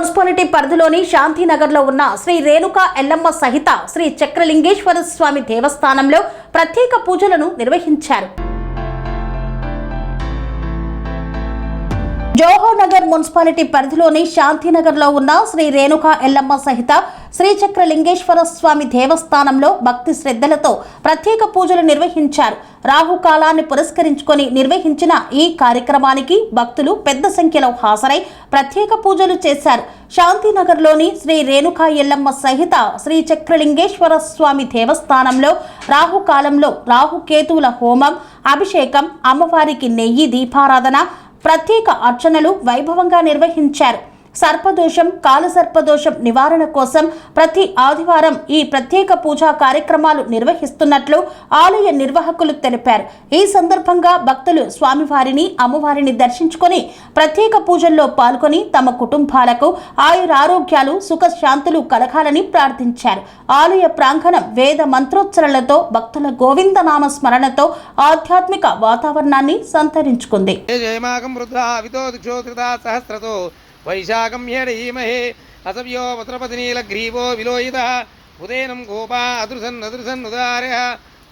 Municipality పరిధిలోని శాంతినగర్లో ఉన్న శ్రీ రేణుకా ఎల్లమ్మ సహిత శ్రీ చక్రలింగేశ్వర స్వామి దేవస్థానంలో ప్రత్యేక పూజలను నిర్వహించారు. జవహర్ నగర్ మున్సిపాలిటీ పరిధిలోని శాంతినగర్లో ఉన్న శ్రీ రేణుకా ఎల్లమ్మ సహిత శ్రీ చక్రలింగేశ్వర స్వామి దేవస్థానంలో భక్తి శ్రద్ధలతో ప్రత్యేక పూజలు నిర్వహించారు. రాహుకాలాన్ని పురస్కరించుకొని నిర్వహించిన ఈ కార్యక్రమానికి భక్తులు పెద్ద సంఖ్యలో హాజరై ప్రత్యేక పూజలు చేశారు. శాంతినగర్లోని శ్రీ రేణుకా ఎల్లమ్మ సహిత శ్రీ చక్రలింగేశ్వర స్వామి దేవస్థానంలో రాహుకాలంలో రాహుకేతువుల హోమం, అభిషేకం, అమ్మవారికి నెయ్యి దీపారాధన, ప్రత్యేక అర్చనలు వైభవంగా నిర్వహించారు. సర్పదోషం, కాలసర్పదోషం నివారణ కోసం ప్రతి ఆదివారం ఈ ప్రత్యేక పూజా కార్యక్రమాలు నిర్వహిస్తున్నట్లు ఆలయ నిర్వాహకులు తెలిపారు. ఈ సందర్భంగా భక్తులు స్వామివారిని, అమ్మవారిని దర్శించుకొని ప్రత్యేక పూజల్లో పాల్గొని తమ కుటుంబాలకు ఆయురారోగ్యాలు, సుఖశాంతులు కలగాలని ప్రార్థించారు. ఆలయ ప్రాంగణం వేద మంత్రోచ్చరణలతో, భక్తుల గోవిందనామ స్మరణతో ఆధ్యాత్మిక వాతావరణాన్ని సంతరించుకుంది. వైశాఖం హేడీమహే అసవ్యో వత్రపతినీలగ్రీవో విలోయితః ఉదయనం గోపా అదృసన్నుదార్యః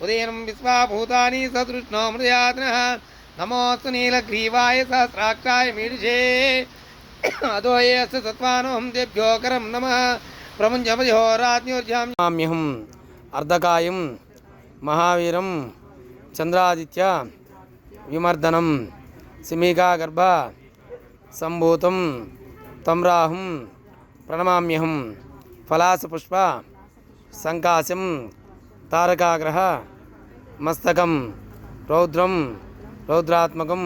ఉదయనం విశ్వాభూతాని సదృష్ణో మృయాత్నః నమోస్తు నీలగ్రీవాయ సహస్రాక్షాయ మీడుషే అదోయే అస్య సత్వానోహం దేభ్యో కరం నమః ప్రముంజమయోరాజ్ఞోర్జామ్యహం అర్ధకాయం మహావీరం చంద్రాదిత్య విమర్దనం సిమికాగర్భ సంభూతం తమ్రాహం ప్రణమామ్యహం ఫలాసపుష్ప సంకాశం తారకాగ్రహ మస్తకం రౌద్రం రౌద్రాత్మకం